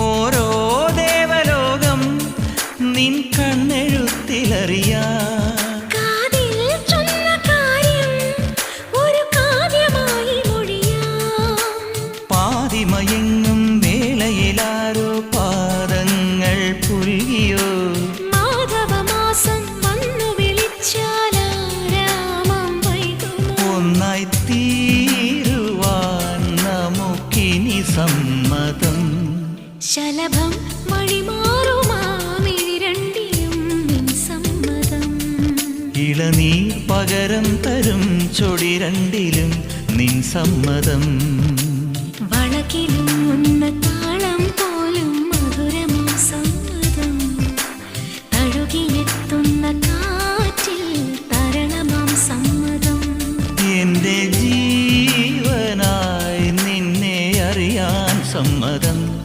ഓരോ ദേവലോകം നിൻ കണ്ണെഴുത്തിലറിയാ പാതിമയങ്ങും വേളയിലാരോ പാദങ്ങൾ പുൽകിയോ മാധവമാസം വന്നു വിളിച്ചാലാരാമം വൈകുമോ ഒന്നായി തീരുവാൻ നമുക്കിനി സമ്മതം ശലഭം വഴിമാറുമാമിരണ്ടിലും നിൻ സമ്മതം ഇളനീർ പകരം തരും ചൊടി രണ്ടിലും നിൻ സമ്മതം